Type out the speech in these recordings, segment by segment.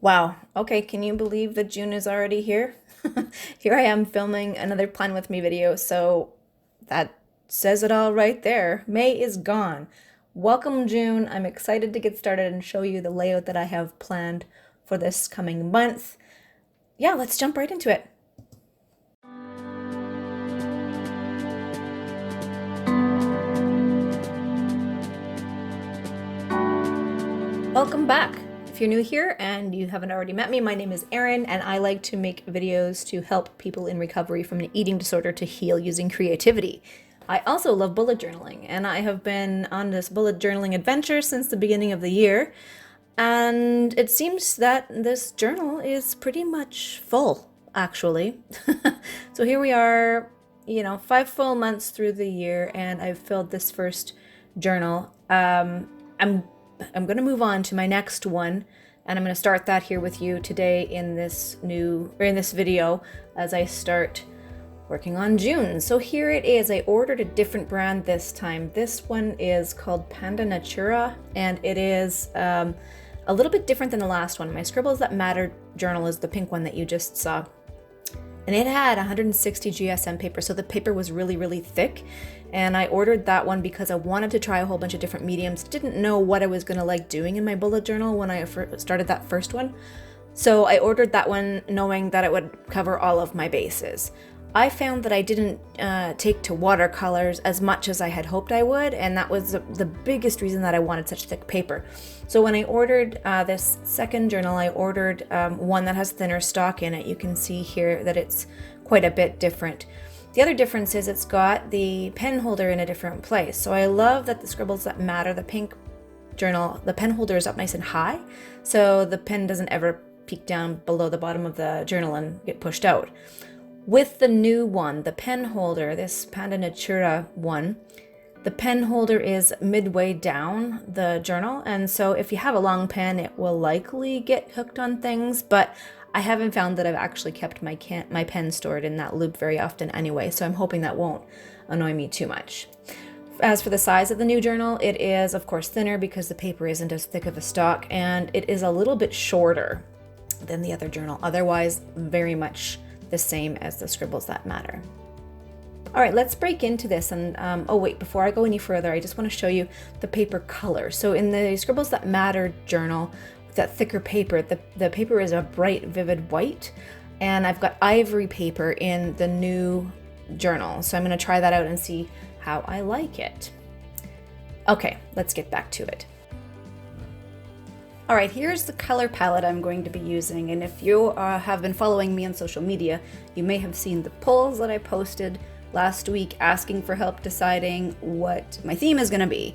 Wow. Okay, can you believe that June is already here? Here I am filming another Plan With Me video, so that says it all right there. May is gone. Welcome, June. I'm excited to get started and show you the layout that I have planned for this coming month. Yeah, let's jump right into it. Welcome back. If you're new here and you haven't already met me, my name is Erin, and I like to make videos to help people in recovery from an eating disorder to heal using creativity. I also love bullet journaling, and I have been on this bullet journaling adventure since the beginning of the year, and it seems that this journal is pretty much full, actually. So here we are, 5 full months through the year, and I've filled this first journal. I'm going to move on to my next one, and I'm going to start that here with you today in this video as I start working on June. So here it is. I ordered a different brand this time. This one is called Panda Natura, and it is a little bit different than the last one. My Scribbles That Matter journal is the pink one that you just saw. And it had 160 GSM paper, so the paper was really, really thick. And I ordered that one because I wanted to try a whole bunch of different mediums. Didn't know what I was going to like doing in my bullet journal when I started that first one. So I ordered that one knowing that it would cover all of my bases. I found that I didn't take to watercolors as much as I had hoped I would, and that was the biggest reason that I wanted such thick paper. So when I ordered this second journal, I ordered one that has thinner stock in it. You can see here that it's quite a bit different. The other difference is it's got the pen holder in a different place. So I love that the Scribbles That Matter, the pink journal, the pen holder is up nice and high, so the pen doesn't ever peek down below the bottom of the journal and get pushed out. With the new one, the pen holder, this Panda Natura one, the pen holder is midway down the journal, and so if you have a long pen, it will likely get hooked on things, but I haven't found that I've actually kept my pen stored in that loop very often anyway, so I'm hoping that won't annoy me too much. As for the size of the new journal, it is of course thinner because the paper isn't as thick of a stock, and it is a little bit shorter than the other journal, otherwise very much the same as the Scribbles That Matter. All right, let's break into this. And oh wait, before I go any further, I just want to show you the paper color. So in the Scribbles That Matter journal, with that thicker paper, the paper is a bright, vivid white, and I've got ivory paper in the new journal. So I'm going to try that out and see how I like it. Okay, let's get back to it. All right, here's the color palette I'm going to be using, and if you have been following me on social media, you may have seen the polls that I posted last week asking for help deciding what my theme is going to be.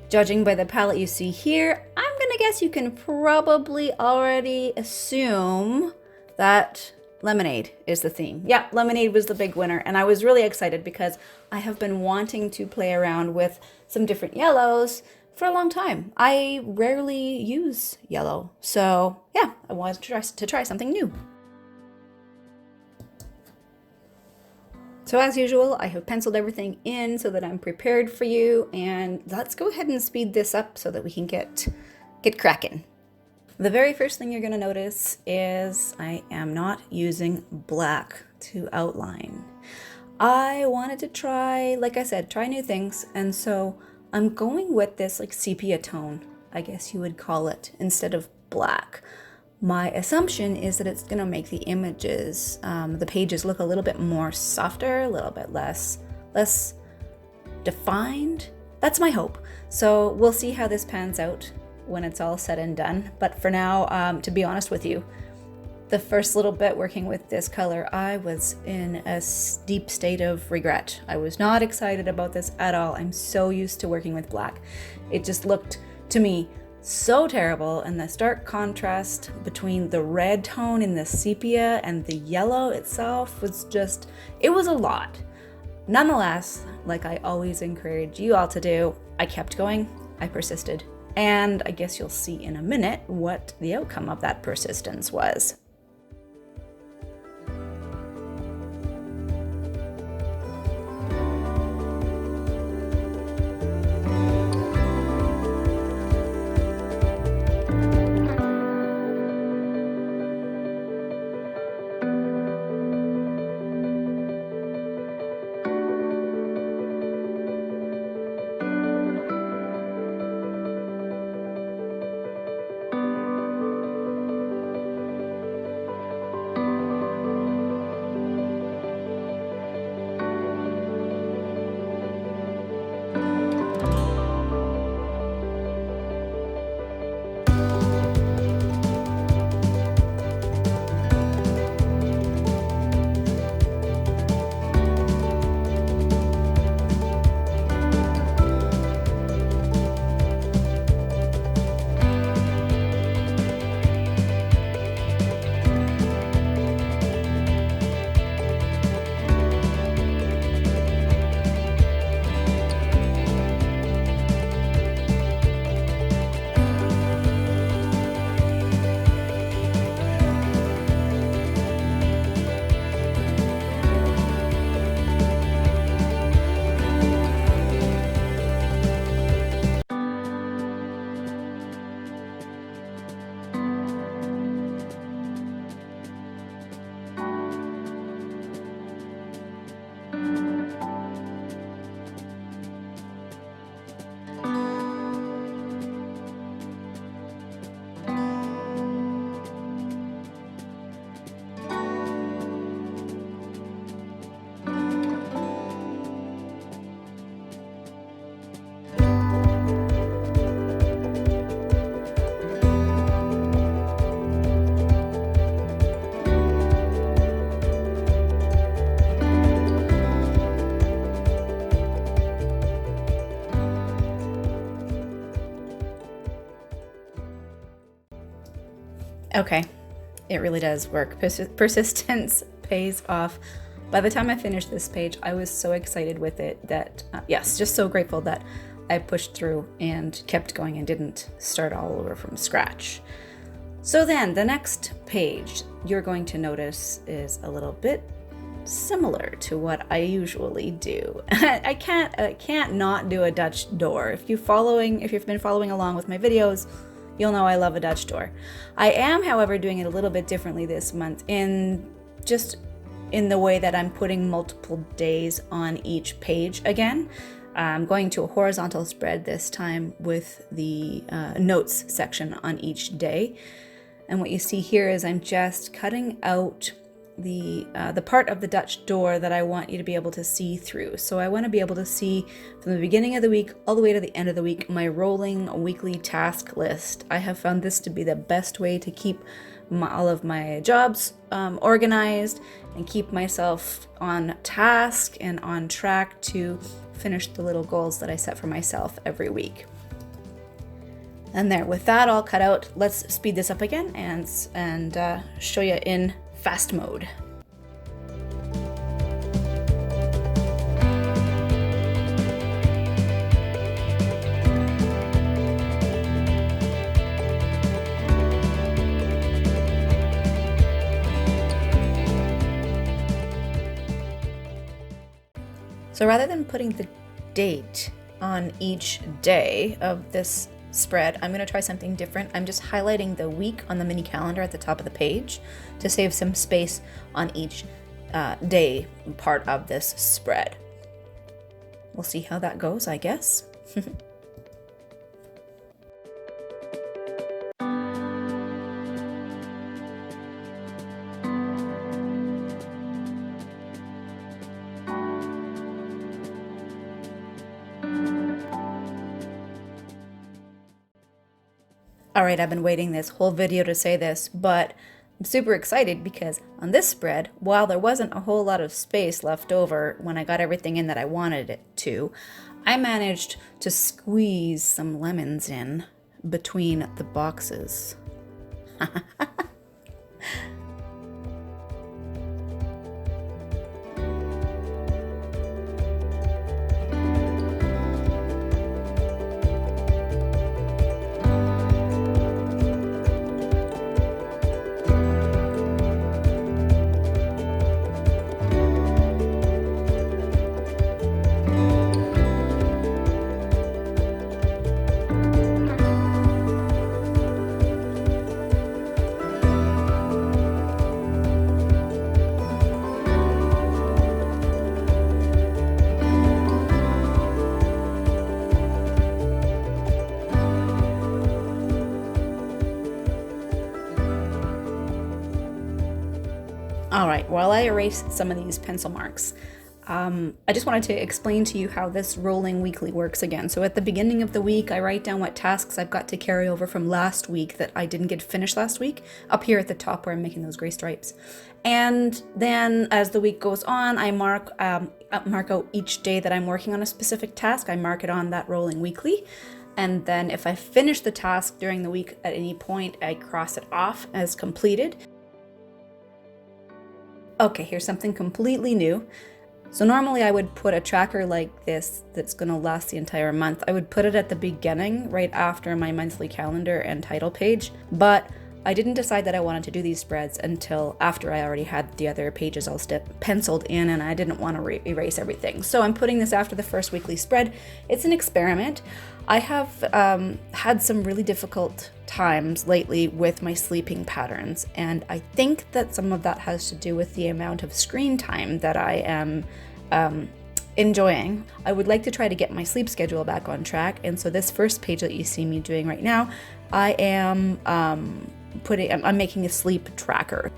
Judging by the palette you see here, I'm going to guess you can probably already assume that lemonade is the theme. Yeah, lemonade was the big winner, and I was really excited because I have been wanting to play around with some different yellows for a long time. I rarely use yellow, so yeah, I wanted to try something new. So as usual, I have penciled everything in so that I'm prepared for you, and let's go ahead and speed this up so that we can get cracking. The very first thing you're going to notice is I am not using black to outline. I wanted to try, like I said, try new things, and so I'm going with this like sepia tone, I guess you would call it, instead of black. My assumption is that it's going to make the images, the pages look a little bit more softer, a little bit less defined. That's my hope. So we'll see how this pans out when it's all said and done. But for now, to be honest with you, the first little bit working with this color, I was in a deep state of regret. I was not excited about this at all. I'm so used to working with black. It just looked to me so terrible, and the stark contrast between the red tone in the sepia and the yellow itself was just, it was a lot. Nonetheless, like I always encourage you all to do, I kept going, I persisted, and I guess you'll see in a minute what the outcome of that persistence was. Okay, it really does work. Persistence pays off. By the time I finished this page, I was so excited with it that, yes, just so grateful that I pushed through and kept going and didn't start all over from scratch. So then the next page you're going to notice is a little bit similar to what I usually do. I can't not do a Dutch door. If you've been following along with my videos, you'll know I love a Dutch door. I am, however, doing it a little bit differently this month in the way that I'm putting multiple days on each page again. I'm going to a horizontal spread this time with the notes section on each day. And what you see here is I'm just cutting out the part of the Dutch door that I want you to be able to see through. So I want to be able to see from the beginning of the week all the way to the end of the week my rolling weekly task list. I have found this to be the best way to keep all of my jobs organized and keep myself on task and on track to finish the little goals that I set for myself every week. And there, with that all cut out, let's speed this up again and show you in fast mode. So rather than putting the date on each day of this spread, I'm going to try something different. I'm just highlighting the week on the mini calendar at the top of the page to save some space on each day part of this spread. We'll see how that goes, I guess. All right, I've been waiting this whole video to say this, but I'm super excited because on this spread, while there wasn't a whole lot of space left over when I got everything in that I wanted it to, I managed to squeeze some lemons in between the boxes. All right, while I erase some of these pencil marks, I just wanted to explain to you how this rolling weekly works again. So at the beginning of the week, I write down what tasks I've got to carry over from last week that I didn't get finished last week, up here at the top where I'm making those gray stripes. And then as the week goes on, I mark out each day that I'm working on a specific task. I mark it on that rolling weekly. And then if I finish the task during the week at any point, I cross it off as completed. Okay, here's something completely new. So normally I would put a tracker like this that's going to last the entire month. I would put it at the beginning, right after my monthly calendar and title page, but I didn't decide that I wanted to do these spreads until after I already had the other pages all penciled in, and I didn't want to erase everything. So I'm putting this after the first weekly spread. It's an experiment. I have had some really difficult times lately with my sleeping patterns, and I think that some of that has to do with the amount of screen time that I am enjoying. I would like to try to get my sleep schedule back on track, and so this first page that you see me doing right now, I am I'm making a sleep tracker.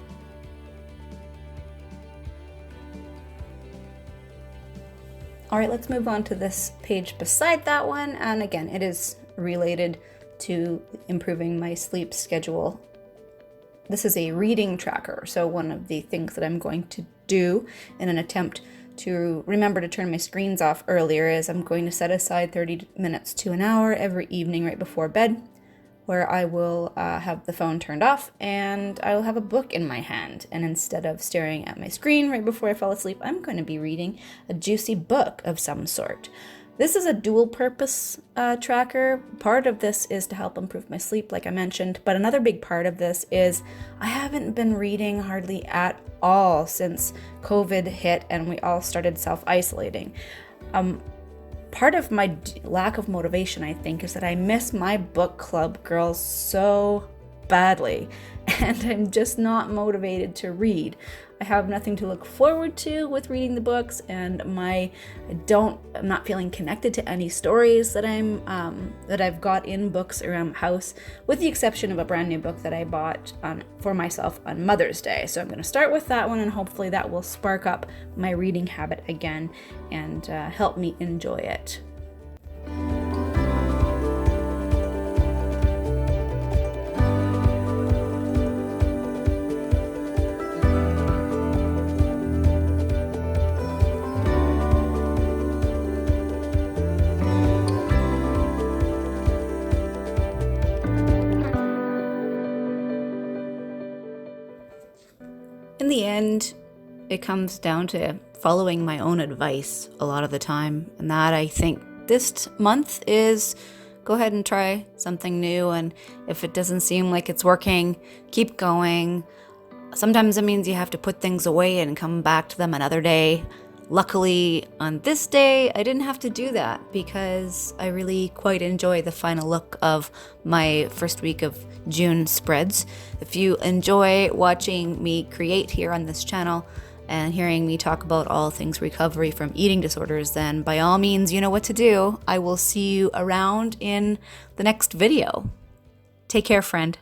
All right, let's move on to this page beside that one. And again, it is related to improving my sleep schedule. This is a reading tracker. So one of the things that I'm going to do in an attempt to remember to turn my screens off earlier is I'm going to set aside 30 minutes to an hour every evening right before bed where I will have the phone turned off and I will have a book in my hand. And instead of staring at my screen right before I fall asleep, I'm going to be reading a juicy book of some sort. This is a dual purpose tracker. Part of this is to help improve my sleep, like I mentioned, but another big part of this is I haven't been reading hardly at all since COVID hit and we all started self-isolating. Part of my lack of motivation, I think, is that I miss my book club girls so badly, and I'm just not motivated to read. I have nothing to look forward to with reading the books, and I'm not feeling connected to any stories that I've got in books around the house, with the exception of a brand new book that I bought for myself on Mother's Day. So I'm going to start with that one, and hopefully that will spark up my reading habit again and help me enjoy it. In the end, it comes down to following my own advice a lot of the time. And that, I think, this month is go ahead and try something new. And if it doesn't seem like it's working, keep going. Sometimes it means you have to put things away and come back to them another day. Luckily, on this day, I didn't have to do that because I really quite enjoy the final look of my first week of June spreads. If you enjoy watching me create here on this channel and hearing me talk about all things recovery from eating disorders, then by all means, you know what to do. I will see you around in the next video. Take care, friend.